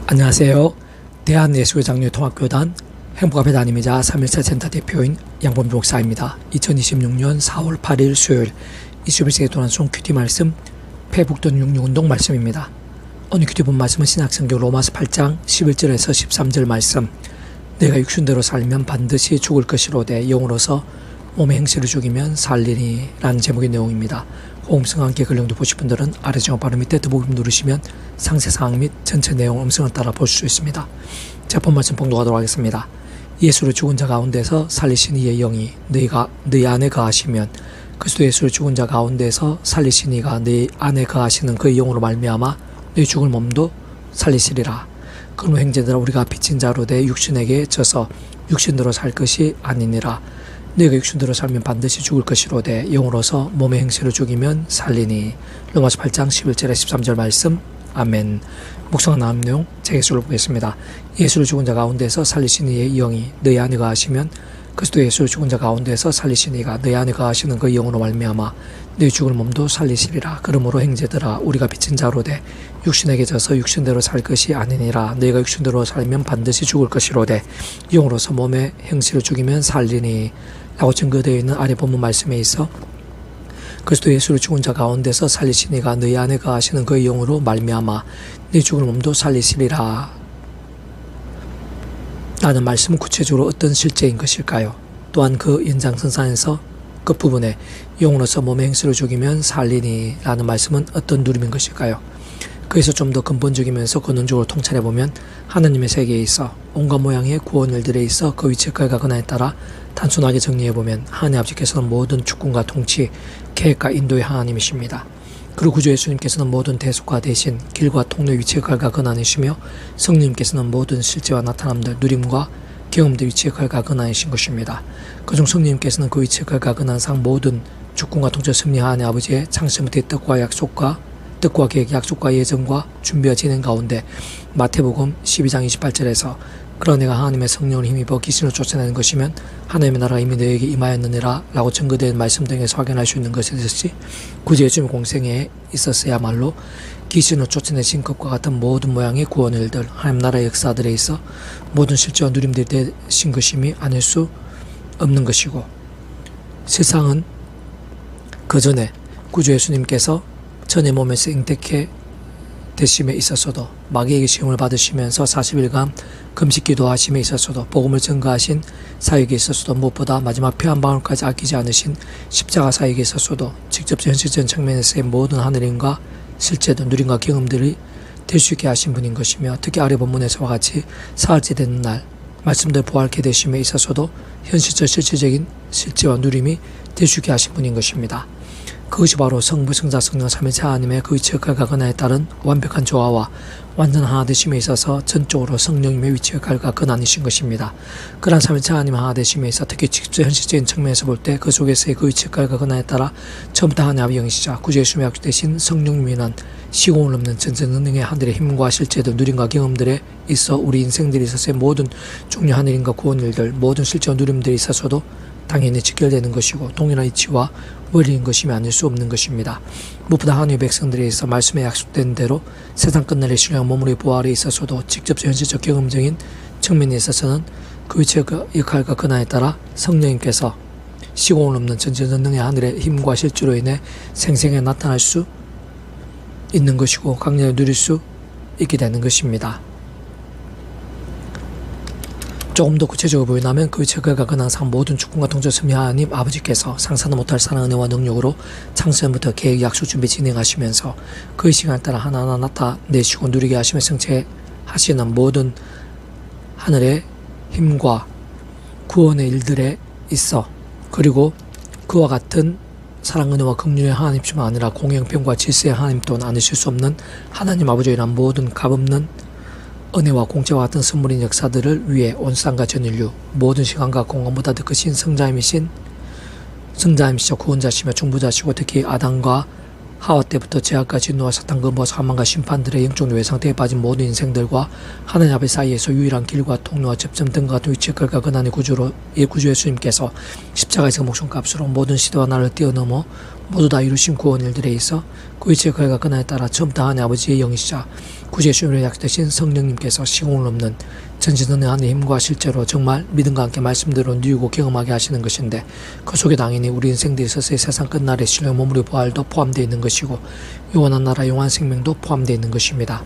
안녕하세요. 대한예수장로통합교단 행복앞의 담임이자 3.1차 센터 대표인 양범주 목사입니다. 2026년 4월 8일 수요일 21세기 도난송 큐티 말씀 패북돈 66운동 말씀입니다. 오늘 큐티 본 말씀은 신약성경 로마서 8장 11절에서 13절 말씀. 내가 육신대로 살면 반드시 죽을 것이로되 영으로서 몸의 행실을 죽이면 살리니 라는 제목의 내용입니다. 호음성과 함께 글 영도 보실 분들은 아래 제목 바로 밑에 더보기 누르시면 상세 사항 및 전체 내용 음성을 따라 보실 수 있습니다. 자, 본 말씀 봉독하도록 하겠습니다. 예수를 죽은 자 가운데서 살리신 이의 영이 너희 안에 거하시면 그리스도 예수를 죽은 자 가운데서 살리신 이가 너희 안에 거하시는 그의 영으로 말미암아 너희 죽을 몸도 살리시리라. 그러므로 형제들아 우리가 빚진 자로 돼 육신에게 져서 육신대로 살 것이 아니니라. 너희가 육신대로 살면 반드시 죽을 것이로되 영으로서 몸의 행실을 죽이면 살리니. 로마서 8장 11절에 13절 말씀. 아멘. 묵상한 다음 내용 재개수를 보겠습니다. 예수를 죽은 자 가운데서 살리신 이의 영이 너희 안에 거하시면 그리스도 예수를 죽은 자 가운데서 살리신 이가 너희 안에 거하시는 그 영으로 말미암아 너희 죽을 몸도 살리시리라. 그러므로 형제들아 우리가 빚진 자로 돼 육신에게 져서 육신대로 살 것이 아니니라. 너희가 육신대로 살면 반드시 죽을 것이로되 영으로서 몸의 행실을 죽이면 살리니 라고 증거되어 있는 아래 본문 말씀에 있어 그리스도 예수를 죽은 자 가운데서 살리신 이가 너희 안에 거하시는 그의 영으로 말미암아 네 죽을 몸도 살리시리라 라는 말씀은 구체적으로 어떤 실제인 것일까요? 또한 그 연장선상에서 끝부분에 영으로서 몸의 행실을 죽이면 살리니 라는 말씀은 어떤 누림인 것일까요? 그래서 좀 더 근본적이면서 근원적으로 통찰해보면 하나님의 세계에 있어 온갖 모양의 구원 일들에 있어 그 위치과 근원에 따라 단순하게 정리해보면 하나님 아버지께서는 모든 주권과 통치, 계획과 인도의 하나님이십니다. 그리고 구주 예수님께서는 모든 대속과 대신, 길과 통로 위치의 결과 근원이시며 성령님께서는 모든 실제와 나타남들, 누림과 경험들 위치의 결과 근원이신 것입니다. 그중 성령님께서는 그 위치의 결과 근원상 모든 주권과 통치를 승리하는 아버지의 창세부터의 뜻과 계획, 약속과 예정과 준비와 진행 가운데 마태복음 12장 28절에서 그러나 내가 하나님의 성령을 힘입어 귀신을 쫓아내는 것이면 하나님의 나라가 이미 너에게 임하였느니라 라고 증거된 말씀 등에서 확인할 수 있는 것이듯이 구주 예수님 공생에 있었어야말로 귀신을 쫓아내신 것과 같은 모든 모양의 구원 일들, 하나님 나라의 역사들에 있어 모든 실제와 누림들이 되신 것임이 아닐 수 없는 것이고, 세상은 그 전에 구주 예수님께서 전의 몸에서 잉태케 되심에 있어서도 마귀에게 시험을 받으시면서 40일간 금식 기도하심에 있어서도 복음을 전가하신 사역에 있어서도 무엇보다 마지막 피 한 방울까지 아끼지 않으신 십자가 사역에 있어서도 직접 현실적인 측면에서의 모든 하늘임과 실제도 누림과 경험들이 될 수 있게 하신 분인 것이며, 특히 아래 본문에서와 같이 사흘째 되는 날 말씀대로 부활케 되심에 있어서도 현실적 실질적인 실제와 누림이 될 수 있게 하신 분인 것입니다. 그것이 바로 성부, 성자, 성령, 삼위일체 하나님의 그 위치의 결과 근원에 따른 완벽한 조화와 완전 하나 되심에 있어서 전적으로 성령님의 위치의 결과 근원이신 것입니다. 그러한 삼위일체 하나님 하나 되심에 있어 특히 직접 현실적인 측면에서 볼 때 그 속에서의 그 위치의 결과 근원에 따라 처음부터 하나님 아버지 영이시자 구주 예수님의 약속되신 성령님이 난 시공을 넘는 전전능력의 하늘의 힘과 실제들, 누림과 경험들에 있어 우리 인생들이 있어서의 모든 종류 하늘인과 구원 일들, 모든 실제와 누림들이 있어서도 당연히 직결되는 것이고 동일한 이치와 원리인 것임이 아닐 수 없는 것입니다. 무엇보다 하나님의 백성들에 있어 말씀에 약속된 대로 세상 끝날의 신령한 몸으로의 부활에 있어서도 직접 현실적 경험적인 측면에 있어서는 그 위치의 역할과 근원에 따라 성령님께서 시공을 넘는 전전능력의 하늘의 힘과 실제로 인해 생생하게 나타날 수 있는 것이고 강렬히 누릴 수 있게 되는 것입니다. 조금 더 구체적으로 보인다면 그 위치의 결과 근원상 모든 주권과 통치를 승리 하나님 아버지께서 상상도 못할 사랑, 은혜와 능력으로 창세전부터 계획, 약속, 준비 진행하시면서 그 시간에 따라 하나하나 나타내시고 누리게 하시며 성취하시는 모든 하늘의 힘과 구원의 일들에 있어, 그리고 그와 같은 사랑, 은혜와 긍휼의 하나님뿐만 아니라 공영평과 질서의 하나님 또한 아니실 수 없는 하나님 아버지란 모든 값없는 은혜와 공짜와 같은 선물인 역사들을 위해 온 세상과 전 인류 모든 시간과 공간보다 더 크신 성자이시자 구원자시며 중보자시고 특히 아담과 하와 때부터 제약과 진노와 사탄, 근보와 사망과 심판들의 영적 노예 상태에 빠진 모든 인생들과 하나님 아버지 사이에서 유일한 길과 통로와 접점 등과 같은 위치의 결과 근원의 구주 예수님께서 십자가에서 목숨값으로 모든 시대와 나를 뛰어넘어 모두 다 이루신 구원 일들에 있어 그 위치의 결과 근원에 따라 처음부터 하나님 아버지의 영이시자 구주 예수님의 약되신 성령님께서 시공을 넘는 전지전능한 힘과 실제로 정말 믿음과 함께 말씀대로 누리고 경험하게 하시는 것인데, 그 속에 당연히 우리 인생들에 있어서의 세상 끝날의 신령 몸으로 부활도 포함되어 있는 것이고 영원한 나라 영원한 생명도 포함되어 있는 것입니다.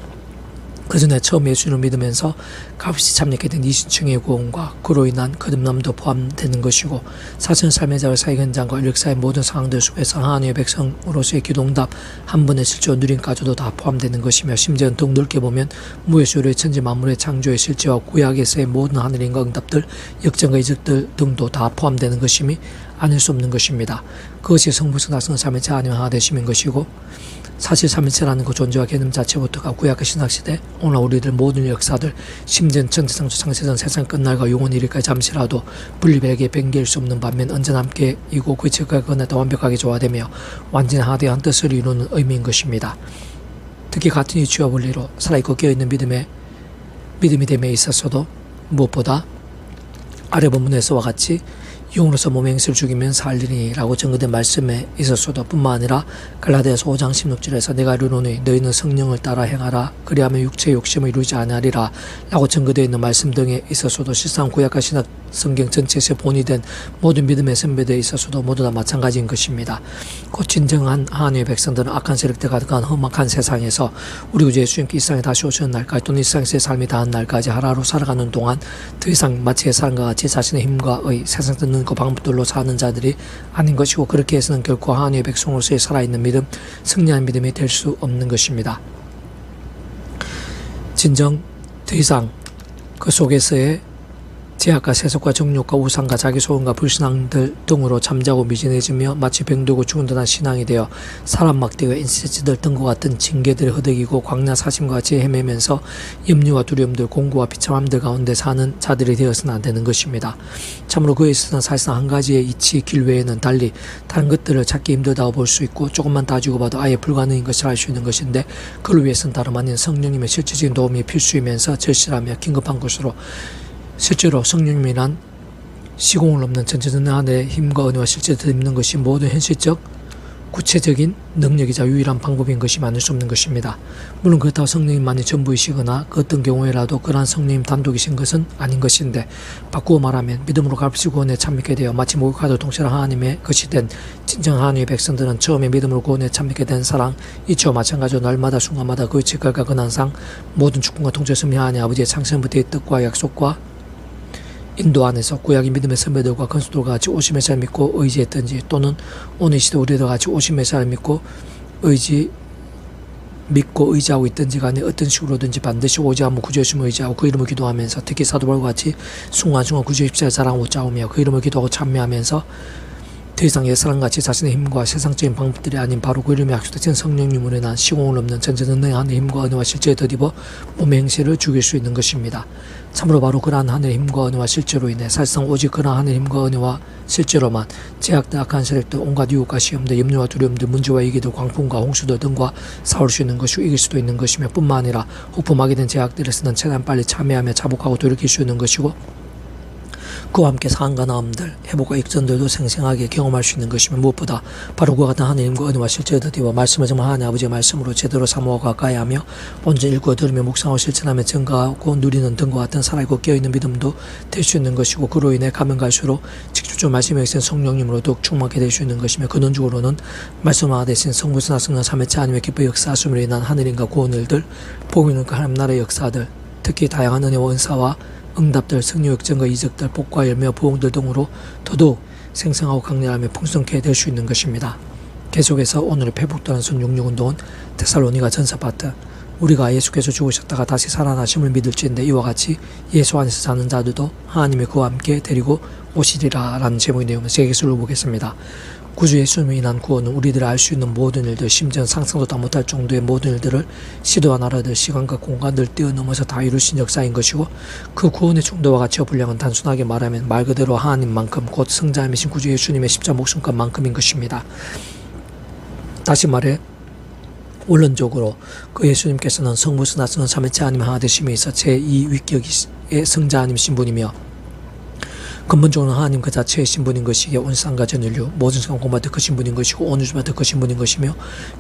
그 전에 처음 예수님을 믿으면서 값없이 참여하게 된 이신층의 구원과 그로 인한 거듭남도 포함되는 것이고, 사실 삶의 자와 사회 현장과 역사의 모든 상황들 속에서 하나님의 백성으로서의 기도응답 한 번의 실제로 누림까지도 다 포함되는 것이며, 심지어는 더욱 넓게 보면 무예수의 천지 만물의 창조의 실제와 구약에서의 모든 하늘인과 응답들, 역전과 이적들 등도 다 포함되는 것임이 아닐 수 없는 것입니다. 그것이 성부성 다성 삼위체 하나님 하나 되심인 것이고, 사실 삼위체라는 그 존재와 개념 자체부터가 구약의 신학시대 오늘 우리들 모든 역사들, 심지어 전지상조 창세전 세상 끝날과 영원 이르기까지 잠시라도 분리되게 변개할 수 없는 반면 언제나 함께이고 그 지역과 그날도 완벽하게 조화되며 완전히 하나의 뜻을 이루는 의미인 것입니다. 특히 같은 이치와 원리로 살아있고 깨어있는 믿음이 됨에 있어서도 무엇보다 아래 본문에서와 같이 영으로서 몸의 행실을 죽이면 살리니 라고 증거된 말씀에 있어서도 뿐만 아니라 갈라디아서 5장 16절에서 내가 이르노니 너희는 성령을 따라 행하라 그리하면 육체의 욕심을 이루지 아니하리라 라고 증거되어 있는 말씀 등에 있어서도 실상 구약과 신약 성경 전체에서 본이 된 모든 믿음의 선배들에 있어서도 모두 다 마찬가지인 것입니다. 곧 진정한 하나님의 백성들은 악한 세력들 가득한 험악한 세상에서 우리 구주 예수님께 이 세상에 다시 오시는 날까지 또는 이 세상에서의 삶이 다한 날까지 하루하루 살아가는 동안 더 이상 마치 사람과 같이 자신의 힘과 세상 듣는 그 방법들로 사는 자들이 아닌 것이고, 그렇게 해서는 결코 하나님의 백성으로서의 살아있는 믿음, 승리한 믿음이 될 수 없는 것입니다. 진정 더 이상 그 속에서의 제약과 세속과 정욕과 우상과 자기 소원과 불신앙들 등으로 잠자고 미진해지며 마치 병들고 죽은 듯한 신앙이 되어 사람 막대와 인세치들 등과 같은 징계들을 허덕이고 광야 사심과 같이 헤매면서 염려와 두려움들, 공고와 비참함들 가운데 사는 자들이 되어서는 안 되는 것입니다. 참으로 그에 있어서는 사실상 한 가지의 이치 길 외에는 달리 다른 것들을 찾기 힘들다고 볼 수 있고, 조금만 따지고 봐도 아예 불가능인 것을 알 수 있는 것인데, 그를 위해서는 다름 아닌 성령님의 실질적인 도움이 필수이면서 절실하며 긴급한 것으로, 실제로 성령님이란 시공을 넘는 전체적인 하늘의 힘과 은혜와 실제로 덧입는 것이 모든 현실적 구체적인 능력이자 유일한 방법인 것이 많을 수 없는 것입니다. 물론 그렇다고 성령님만이 전부이시거나 그 어떤 경우에라도 그러한 성령님 단독이신 것은 아닌 것인데, 바꾸어 말하면 믿음으로 값없이 구원에 참여하게 되어 마치 목욕하듯 동실한 하나님의 것이 된 진정 하나님의 백성들은 처음에 믿음으로 구원에 참여하게 된 사랑 이치와 마찬가지로 날마다 순간마다 그의 직각과 근한상 모든 축복과 통제 승리 하나님 아버지의 창세부터의 뜻과 약속과 인도 안에서 구약의 믿음의 선배들과 건수들과 같이 오심의 사를 믿고 의지했든지, 또는 오늘 이 시대 우리들과 같이 오심의 사를 믿고 의지하고 있든지 간에 어떤 식으로든지 반드시 오지 않으면 구주 예수님을 의지하고 그 이름을 기도하면서, 특히 사도 바울과 같이 순간순간 구주 십자가의 사랑을 붙잡으며 그 이름을 기도하고 참여하면서 더 이상 옛사람같이 자신의 힘과 세상적인 방법들이 아닌 바로 그 이름의 약속된 성령님으로 인한 시공을 넘는 전지전능한 하늘의 힘과 은혜와 실제에 덧입어 몸의 행실을 죽일 수 있는 것입니다. 참으로 바로 그러한 하늘의 힘과 은혜와 실제로 인해 사실상 오직 그러한 하늘의 힘과 은혜와 실제로만 제약들, 악한 세력들, 온갖 유혹과 시험들, 염려와 두려움들, 문제와 위기들, 광풍과 홍수들 등과 싸울 수 있는 것이고 이길 수도 있는 것이며, 뿐만 아니라 혹품하게 된 제약들에서는 최대한 빨리 참여하며 자복하고 돌이킬 수 있는 것이고, 그와 함께 상한과 나음들, 회복과 역전들도 생생하게 경험할 수 있는 것이며, 무엇보다 바로 그와 같은 하나님과 은혜와 실제에 덧입어 말씀을 정말 하나님 아버지의 말씀으로 제대로 사모하고 가까이하며 온전히 읽고 들으며 묵상하고 실천하며 증가하고 누리는 등과 같은 살아있고 깨어있는 믿음도 될 수 있는 것이고, 그로 인해 가면 갈수록 직접적으로 말씀에 계신 성령님으로 더욱 충만하게 될 수 있는 것이며, 근원적으로는 말씀화 되신 성부스나 성령 삼위체 하나님의 기뻐 역사하심으로 인한 하늘인과 구원을들, 복음과 하나님 나라의 역사들, 특히 다양한 은혜와 은사와 응답들, 승리, 역전과 이적들, 복과 열매와 부흥들 등으로 더더욱 생생하고 강렬하며 풍성케 될 수 있는 것입니다. 계속해서 오늘의 회복되는 순 66운동은 데살로니가 전서 파트, 우리가 예수께서 죽으셨다가 다시 살아나심을 믿을지인데 이와 같이 예수 안에서 사는 자들도 하나님의 그와 함께 데리고 오시리라 라는 제목의 내용을 세 개수를 보겠습니다. 구주 예수님을 인한 구원은 우리들이 알 수 있는 모든 일들, 심지어 상상도 다 못할 정도의 모든 일들을 시도와 나라들, 시간과 공간들 뛰어넘어서 다 이루신 역사인 것이고, 그 구원의 정도와 가치와 분량은 단순하게 말하면 말 그대로 하나님만큼 곧 성자이신 구주 예수님의 십자 목숨값만큼인 것입니다. 다시 말해 원론적으로 그 예수님께서는 성부스나 성은 삼위체 하나님 하나 되심에 있어 제2위격의 성자 아님신 분이며, 근본적으로 하나님 그 자체의 신분인 것이기에 온 세상과 전 인류 모든 세상 공부가 더 크신 분인 것이고 온 우주가 더 크신 분인 것이며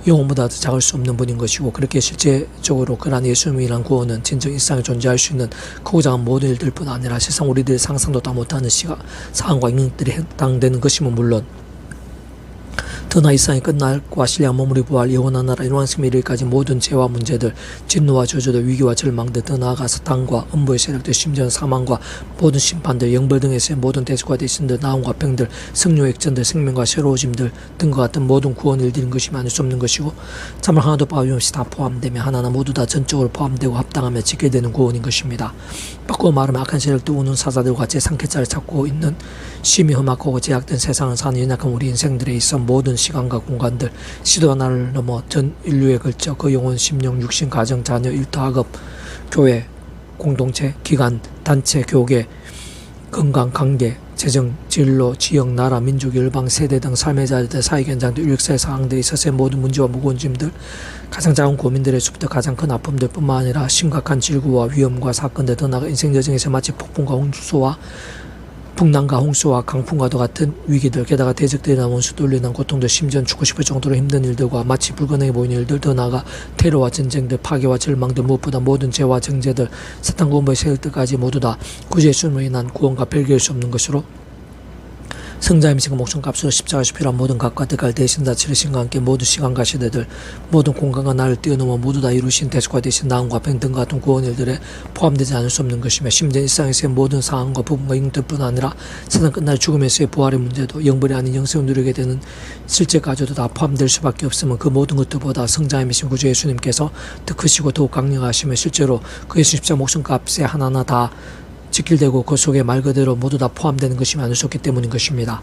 영혼보다 더 작을 수 없는 분인 것이고, 그렇게 실제적으로 그러한 예수님이란 구원은 진정 일상에 존재할 수 있는 크고 작은 모든 일들뿐 아니라 세상 우리들이 상상도 다 못하는 상황과 인격들이 해당되는 것이면 물론, 더나 이 세상이 끝날과 신령한 몸으로 부활 영원한 나라 영원한 이르기까지 모든 죄와 문제들, 진노와 저주들, 위기와 절망들, 더 나아가 사탄과 음부의 세력들, 심지어는 사망과 모든 심판들, 영벌 등에서의 모든 대적과 대신들, 나음과 병들, 승료 액전들, 생명과 새로워짐들 등과 같은 모든 구원 일들인 것이 아닐 수 없는 것이고, 참을 하나도 빠짐없이 다 포함되며 하나하나 모두 다 전적으로 포함되고 합당하며 지켜야 되는 구원인 것입니다. 바꾸어 말하면 악한 세력들, 우는 사자들과 제3계자를 찾고 있는 심히 험악하고 제약된 세상을 사는 연약한 우리 인생들에 있어 모든 시간과 공간들, 시도 하나를 넘어 전 인류에 걸쳐 그 영혼, 심령, 육신, 가정, 자녀, 일터, 학업, 교회, 공동체, 기관, 단체, 교계, 건강, 관계, 재정, 진로, 지역, 나라, 민족, 열방, 세대 등 삶의 자리들, 사회 현장들, 인력사의 상황들에 있어서의 모든 문제와 무거운 짐들, 가장 작은 고민들의 숲부터 가장 큰 아픔들 뿐만 아니라 심각한 질구와 위험과 사건들, 더 나아가 인생 여정에서 마치 폭풍과 홍수와 풍랑과 홍수와 강풍과도 같은 위기들, 게다가 대적들이나 원수 뚫리는 고통들, 심지어 죽고 싶을 정도로 힘든 일들과 마치 불가능해 보이는 일들, 더 나아가 테러와 전쟁들, 파괴와 절망들, 무엇보다 모든 죄와 정죄들, 사탄과 음부의 세력들까지 모두 다 구주 예수님으로 인한 구원과 별개일 수 없는 것으로 성자의 미식과 목숨값으로 십자가에서 필요한 모든 각과 대가를 대신 다 치르신과 함께 모든 시간과 시대들, 모든 공간과 나를 뛰어넘어 모두 다 이루신 대속과 대신 나음과 병 등과 같은 구원 일들에 포함되지 않을 수 없는 것이며, 심지어 일상에서의 모든 상황과 부분과 인격들뿐 아니라 세상 끝날 죽음에서의 부활의 문제도, 영벌이 아닌 영생을 누리게 되는 실제까지도 다 포함될 수밖에 없으면, 그 모든 것들보다 성자의 미신 구주 예수님께서 더 크시고 더욱 강력하시며 실제로 그 예수 십자가 목숨값에 하나하나 다 지킬되고 그 속에 말 그대로 모두 다 포함되는 것이 많을 수 없기 때문인 것입니다.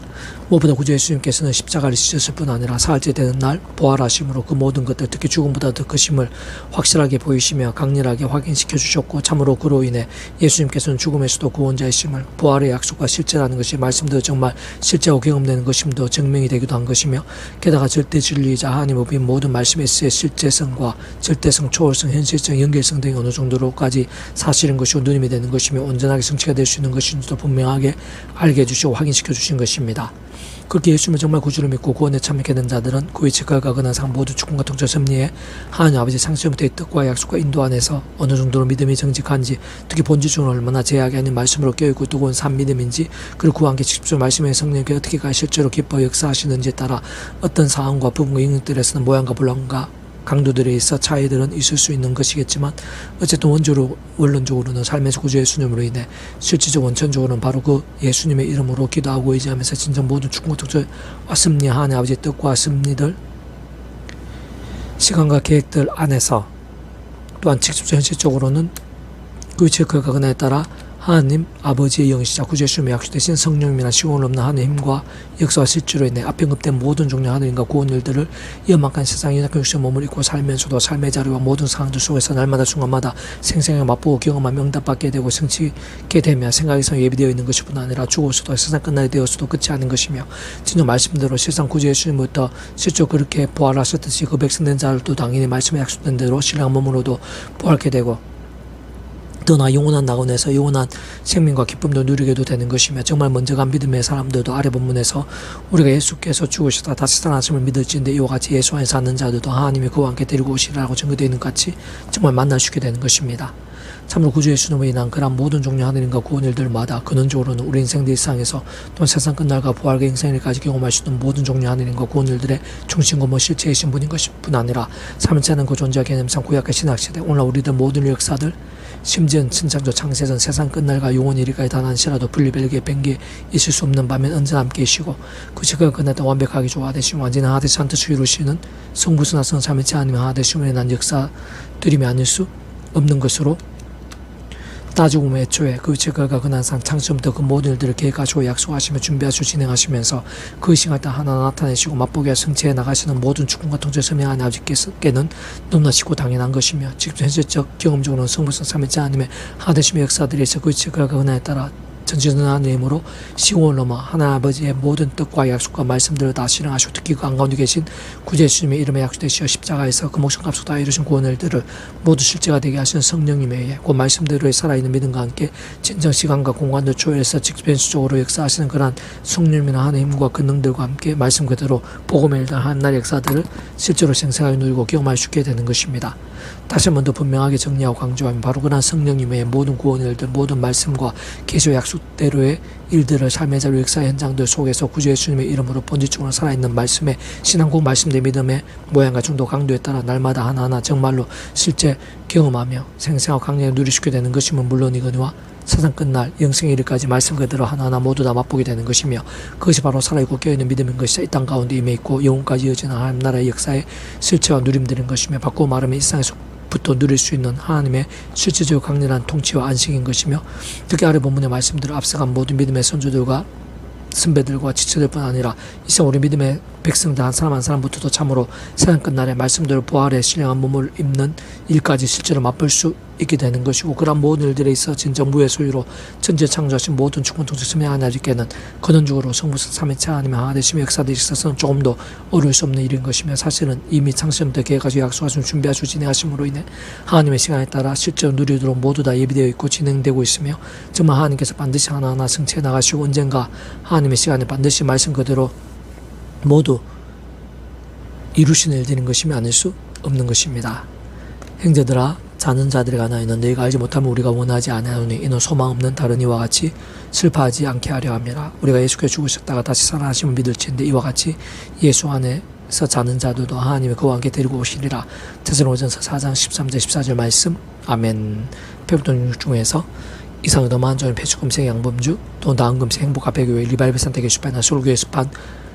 무엇보다 구주 예수님께서는 십자가를 지셨을 뿐 아니라 사흘째 되는 날 부활하심으로 그 모든 것들, 특히 죽음보다 더 크심을 확실하게 보이시며 강렬하게 확인시켜 주셨고, 참으로 그로 인해 예수님께서는 죽음에서도 구원자이심을, 부활의 약속과 실제라는 것이 말씀대로 정말 실제하고 경험되는 것임도 증명이 되기도 한 것이며, 게다가 절대 진리이자 하나님 법인 모든 말씀에서의 실제성과 절대성, 초월성, 현실성, 연결성 등이 어느 정도로까지 사실인 것이고 누림이 되는 것이며 온전하게 성취가 될 수 있는 것인지도 분명하게 알게 해주시고 확인시켜 주신 것입니다. 그렇게 예수님을 정말 구주를 믿고 구원에 참여하게 된 자들은 그의 직각과 근한상 모두 죽음과 통치 섭리에 하나님 아버지 창세부터의 뜻과 약속과 인도 안에서 어느 정도로 믿음이 정직한지, 특히 본질적으로 얼마나 제약이 아닌 말씀으로 깨어있고 뜨거운 산 믿음인지, 그리고 그와 함께 직접 말씀의 성령께 어떻게 실제로 기뻐 역사하시는지에 따라 어떤 상황과 부분과 영역들에서는 모양과 분량과 강도들에 있어 차이들은 있을 수 있는 것이겠지만, 어쨌든 원론적으로는 삶에서 구주 예수님으로 인해 실질적 원천적으로는 바로 그 예수님의 이름으로 기도하고 의지하면서 진정 모든 축복과 통치와 승리, 하나님 아버지의 뜻과 승리들, 시간과 계획들 안에서, 또한 직접 현실적으로는 그 제크가 그날에 따라 하나님 아버지의 영이시자 구주 예수님의 약속되신 성령님이나 시공을 없는 하나님의 힘과 역사와 실제로 인해 앞에 언급된 모든 종류 하나님과 구원 일들을 연막한 세상의 연약한 육신의 몸을 입고 살면서도 삶의 자리와 모든 상황들 속에서 날마다 순간마다 생생하게 맛보고 경험하며 응답받게 되고 성취게 되며 생각에서 예비되어 있는 것이 뿐 아니라 죽어서도 세상 끝날이 되어서도 끝이 아닌 것이며, 진정 말씀대로 세상 구주 예수님부터 실제로 그렇게 부활하셨듯이 그 백성된 자들도 당연히 말씀에 약속된 대로 신령한 몸으로도 부활케 되고, 더나 영원한 낙원에서 영원한 생명과 기쁨도 누리게도 되는 것이며, 정말 먼저 간 믿음의 사람들도 아래 본문에서 우리가 예수께서 죽으시다 다시 살아나심을 믿을지인데 이와 같이 예수 안에 사는 자들도 하나님이 그와 함께 데리고 오시리라고 증거되어 있는 것 같이 정말 만날 수 있게 되는 것입니다. 참으로 구주 예수님으로 인한 그런 모든 종류 하나님과 구원 일들마다 근원적으로는 우리 인생들 일상에서 또한 세상 끝날과 부활과 인생일까지 경험할 수 있는 모든 종류 하나님과 구원 일들의 중심과 실체이신 분인 것뿐 아니라 삶을 사는 그 존재와 개념상 구약과 신약시대 오늘날 우리들 모든 역사들, 심지어는 천창조 창세전 세상 끝날과 영원 이르기까지 단 한시라도 분리별개 뱅게 있을 수 없는 밤엔 언제나 함께 계시고, 그 시간을 끝날 때 완벽하게 조화되시고 완전한 하나되시 한뜻을 이루시는 성부수나 성삼위체 하나님의 하나되심에 대한 역사들임이 아닐 수 없는 것으로 따지고 보면 애초에 그 제가가 근한상 창세부터 그 모든 일들을 계획하시고 약속하시며 준비하시고 진행하시면서 그 시간을 다 하나 나타내시고 맛보게 성취해 나가시는 모든 축복과 통제 설명하는 아버지께는 너무나 쉽고 당연한 것이며, 직접 현실적 경험적으로는 성부성 삼위체 하나님의 하나되심의 역사들에서 그 제가가 근한에 따라 전지전능한 힘으로 시공을 넘어 하나님 아버지의 모든 뜻과 약속과 말씀들을 다 실행하시고 특히 그 한가운데 계신 구주 예수님의 이름에 약속되시어 십자가에서 그 목숨 값으로 다 이루신 구원의 일들을 모두 실제가 되게 하시는 성령님에 의해 그 말씀대로의 살아있는 믿음과 함께 진정 시간과 공간을 초월해서 직변수적으로 역사하시는 그러한 성령님이나 하나님의 힘과 그 능들과 함께 말씀 그대로 복음의 일들 하나님의 역사들을 실제로 생생하게 누리고 경험할 수 있게 되는 것입니다. 다시 한 번 더 분명하게 정리하고 강조하면 바로 그러한 성령님의 모든 구원의 일들 모든 말씀과 계시의 약속대로의 일들을 삶의 자료 역사의 현장들 속에서 구주 예수님의 이름으로 본질적으로 살아있는 말씀의 신앙고 말씀대 믿음의 모양과 중도 강도에 따라 날마다 하나하나 정말로 실제 경험하며 생생하고 강력하게 누리시게 되는 것이면 물론이거니와 세상 끝날 영생의 일까지 말씀 그대로 하나하나 모두 다 맛보게 되는 것이며 그것이 바로 살아있고 깨어있는 믿음인 것이 이 땅 가운데 임해 있고 영혼까지 이어지는 하나님 나라의 역사의 실체와 누림되는 것이며 바꾸고 말하면 이 세상에서부터 누릴 수 있는 하나님의 실질적으로 강렬한 통치와 안식인 것이며 특히 아래 본문의 말씀들을 앞서간 모든 믿음의 선조들과 선배들과 지체들뿐 아니라 이상 우리 믿음의 백성들 한 사람 한 사람부터도 참으로 세상 끝날에 말씀대로 부활에 신령한 몸을 입는 일까지 실제로 맛볼 수 있게 되는 것이고 그러한 모든 일들에 있어 진정 무의 소유로 천지에 창조하신 모든 주권 통치 선명 하나님께는 근원적으로 성부성 삼위체 하나님의 하나 되심의 역사들이 있어서는 조금 더 어려울 수 없는 일인 것이며 사실은 이미 창세부터 계획하시고 약속하시고 준비하시고 진행하심으로 인해 하나님의 시간에 따라 실제로 누리도록 모두 다 예비되어 있고 진행되고 있으며 정말 하나님께서 반드시 하나하나 성취해 나가시고 언젠가 하나님의 시간에 반드시 말씀 그대로 모두 이루시는 일들인 것이며 아닐 수 없는 것입니다. 형제들아 자는 자들에 관하여는 너희가 알지 못하면 우리가 원하지 아니하노니 이는 소망 없는 다른 이와 같이 슬퍼하지 않게 하려 함이라. 우리가 예수께 죽으셨다가 다시 살아나심을 믿을지인데 이와 같이 예수 안에서 자는 자들도 하나님이 그와 함께 데리고 오시리라. 데살로니가전서 4장 13절 14절 말씀. 아멘. 페북동 중에서 이상의 더 만전의 배추금색 양범주 또 나은금색 행복합회교회 리발베산대교 수판이나 솔교회 수판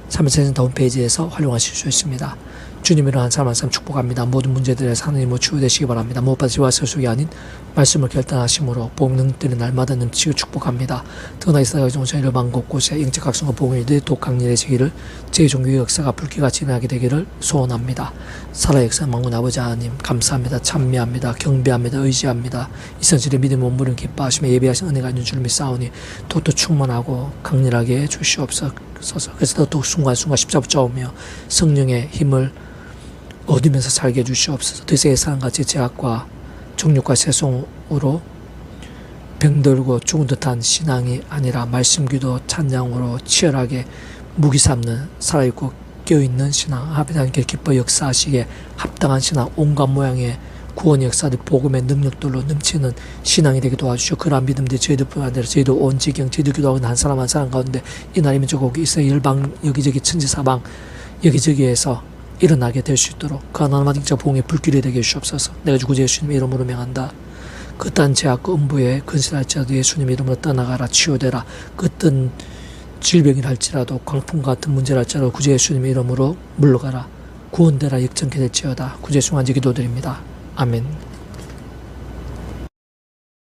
3일체센터 홈페이지에서 활용하실 수 있습니다. 주님으로 한 사람 한 사람 축복합니다. 모든 문제들에서 하나님으로 치유되시기 바랍니다. 무엇보다 지와 설속이 아닌 말씀을 결단하심으로 복음 능들이 날마다 넘치고 축복합니다. 특히나 이스라엘 정치의 일반 곳곳에 영적 각성과 복음의 일들이 더 강렬해지기를 제 종교의 역사가 불길같이 진행하게 되기를 소원합니다. 살아 역사 만군 아버지 하나님 감사합니다. 찬미합니다. 경배합니다. 의지합니다. 이 선실의 믿음의 온무를 기뻐하시며 예비하신 은혜가 있는 줄 믿사오니 더욱더 충만하고 강렬하게 주시옵소서. 그래서 더욱 순간순간 십자 붙잡으며 성령의 힘을 얻으면서 살게 해주시옵소서. 대세의 사람같이 제약과 정욕과 세속으로 병들고 죽은 듯한 신앙이 아니라 말씀기도 찬양으로 치열하게 무기 삼는 살아있고 깨어있는 신앙 하나님께 기뻐 역사하시기에 합당한 신앙 온갖 모양의 구원의 역사들 복음의 능력들로 넘치는 신앙이 되게 도와주시고 그러한 믿음들이 저희들뿐 아니라 저희도 온 지경 저희들 기도하는 한 사람 한 사람 가운데 이날이면 저곳 이스라엘 열방 여기저기 천지사방 여기저기에서 일어나게 될 수 있도록 그 하나님의 진짜 복음의 불길이 되게 해주시옵소서. 내가 구주 예수님의 이름으로 명한다. 그딴 죄악 그 음부에 근실할지라도 예수님의 이름으로 떠나가라 치유되라. 그딴 질병이랄지라도 광풍 같은 문제랄지라도 구주 예수님의 이름으로 물러가라. 구원되라 역전케 될지어다. 구주 예수 간지 기도드립니다. 아멘.